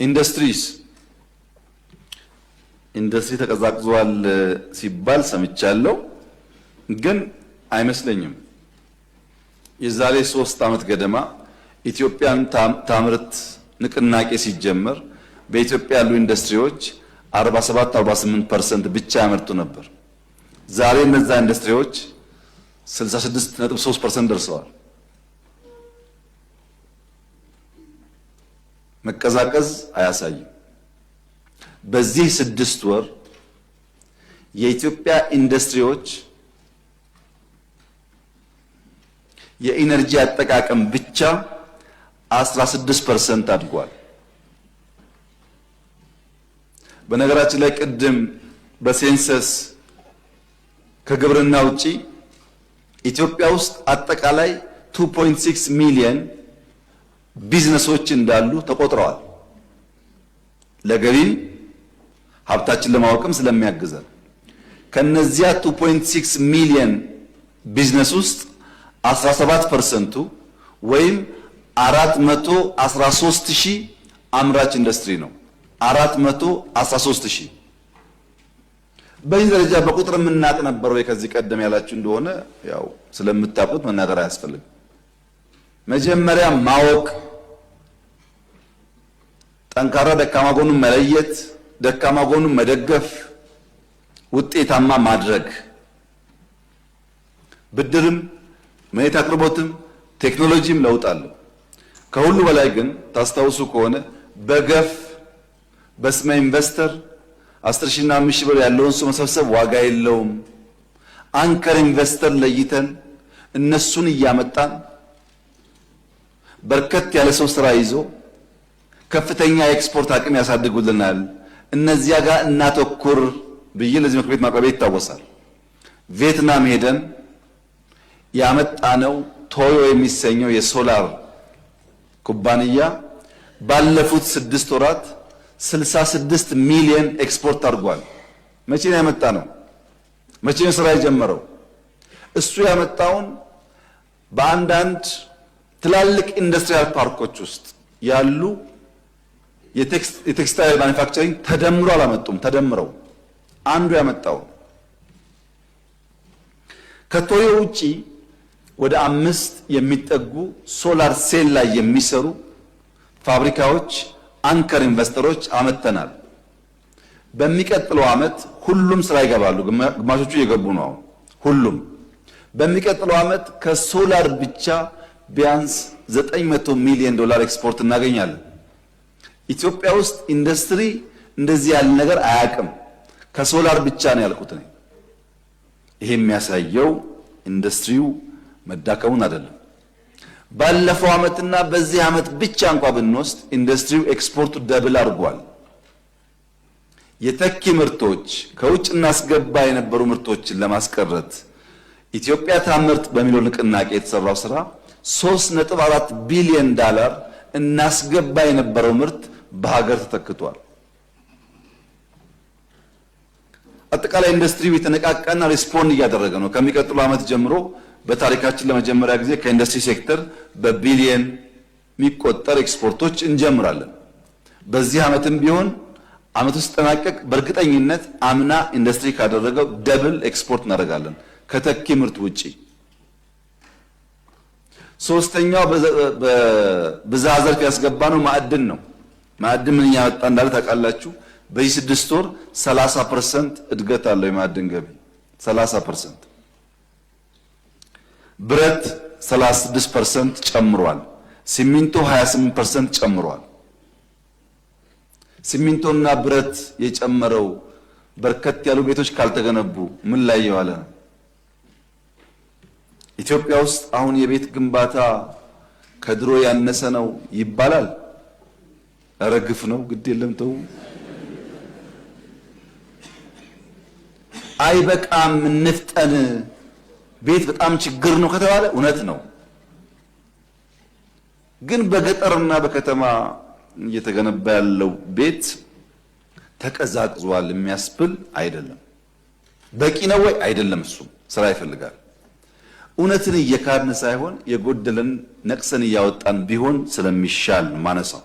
ኢንዱስትሪ ተቀዛቅዟል ሲባል ሰምቻለሁ፣ ግን አይመስለኝም። የዛሬ 3 ዓመት ገደማ ኢትዮጵያን ታምርት ንቅናቄ ሲጀመር በኢትዮጵያ ያሉ ኢንዱስትሪዎች 47-48% ብቻ ያመርቱ ነበር። ዛሬ እነዛ ኢንዱስትሪዎች 66.3% ደርሰዋል። መቀዛቀዝ አያሳይም። በዚህ 6 ወር የኢትዮጵያ ኢንዱስትሪዎች የኢነርጂ አጠቃቀም ብቻ 16% አድጓል። በነገራችን ላይ ቅድም በሴንሰስ ከግብርና ውጪ ኢትዮጵያ ውስጥ አጠቃላይ 2.6 ሚሊዮን ቢዝነሶች እንዳሉ ተቆጥረዋል። ለገቢም ሀብታችን ለማወቅም ስለሚያግዘን ከነዚያ 2.6 ሚሊዮን ቢዝነስ ውስጥ 17% ወይም 413,000 አምራች ኢንዱስትሪ ነው። 413,000 በዚህ ደረጃ በቁጥር የምናቅ ነበር ወይ ከዚህ ቀደም ያላችሁ እንደሆነ ያው ስለምታውቁት መናገር አያስፈልግም። መጀመሪያ ማወቅ፣ ጠንካራ ደካማ ጎኑን መለየት፣ ደካማ ጎኑን መደገፍ፣ ውጤታማ ማድረግ። ብድርም መሬት አቅርቦትም ቴክኖሎጂም ለውጥ አለው። ከሁሉ በላይ ግን ታስታውሱ ከሆነ በገፍ በስመ ኢንቨስተር 10,000 እና 5,000 ብር ያለውን ሰው መሰብሰብ ዋጋ የለውም። አንከር ኢንቨስተር ለይተን እነሱን እያመጣን በርከት ያለ ሰው ስራ ይዞ ከፍተኛ የኤክስፖርት አቅም ያሳድጉልናል። እነዚያ ጋር እናተኩር ብዬ ለዚህ ምክር ቤት ማቅረቤ ይታወሳል። ቪየትናም ሄደን ያመጣነው ቶዮ የሚሰኘው የሶላር ኩባንያ ባለፉት 6 ወራት 66 ሚሊዮን ኤክስፖርት አድርጓል። መቼ ነው ያመጣነው? መቼ ነው ስራ የጀመረው? እሱ ያመጣውን በአንዳንድ ትላልቅ ኢንዱስትሪያል ፓርኮች ውስጥ ያሉ የቴክስታይል ማኒፋክቸሪንግ ተደምሮ አላመጡም። ተደምረው አንዱ ያመጣው ከቶዮ ውጪ ወደ 5 የሚጠጉ ሶላር ሴል ላይ የሚሰሩ ፋብሪካዎች አንከር ኢንቨስተሮች አመተናል። በሚቀጥለው ዓመት ሁሉም ስራ ይገባሉ። ግማሾቹ እየገቡ ነው። ሁሉም በሚቀጥለው ዓመት ከሶላር ብቻ ቢያንስ $900 ሚሊዮን ኤክስፖርት እናገኛለን። ኢትዮጵያ ውስጥ ኢንዱስትሪ እንደዚህ ያለ ነገር አያውቅም። ከሶላር ብቻ ነው ያልኩት ነው። ይሄ የሚያሳየው ኢንዱስትሪው መዳከሙን አይደለም። ባለፈው ዓመትና በዚህ ዓመት ብቻ እንኳን ብንወስድ ኢንዱስትሪው ኤክስፖርቱ ደብል አድርጓል። የተኪ ምርቶች ከውጭ እናስገባ የነበሩ ምርቶችን ለማስቀረት ኢትዮጵያ ታምርት በሚለው ንቅናቄ የተሰራው ስራ $3.4 ቢሊዮን እናስገባ የነበረው ምርት በሀገር ተተክቷል። አጠቃላይ ኢንዱስትሪው የተነቃቃና ሪስፖንድ እያደረገ ነው። ከሚቀጥለው ዓመት ጀምሮ በታሪካችን ለመጀመሪያ ጊዜ ከኢንዱስትሪ ሴክተር በቢሊየን የሚቆጠር ኤክስፖርቶች እንጀምራለን። በዚህ ዓመትም ቢሆን ዓመቱ ሲጠናቀቅ በእርግጠኝነት አምና ኢንዱስትሪ ካደረገው ደብል ኤክስፖርት እናደርጋለን ከተኪ ምርት ውጪ። ሶስተኛው በብዝሃ ዘርፍ ያስገባነው ማዕድን ነው። ማዕድን ምን ያመጣ እንዳለ ታውቃላችሁ? በዚህ 6 ወር 30% እድገት አለው የማዕድን ገቢ 30%። ብረት 36% ጨምሯል። ሲሚንቶ 28% ጨምሯል። ሲሚንቶና ብረት የጨመረው በርከት ያሉ ቤቶች ካልተገነቡ ምን ላይ የዋለ ነው? ኢትዮጵያ ውስጥ አሁን የቤት ግንባታ ከድሮ ያነሰ ነው ይባላል። ረግፍ ነው፣ ግድ የለም ተው። አይበቃም እንፍጠን፣ ቤት በጣም ችግር ነው ከተባለ እውነት ነው። ግን በገጠርና በከተማ እየተገነባ ያለው ቤት ተቀዛቅዟል የሚያስብል አይደለም። በቂ ነው ወይ? አይደለም። እሱ ስራ ይፈልጋል። እውነትን እየካድን ሳይሆን የጎደለን ነቅሰን እያወጣን ቢሆን ስለሚሻል ማነሳው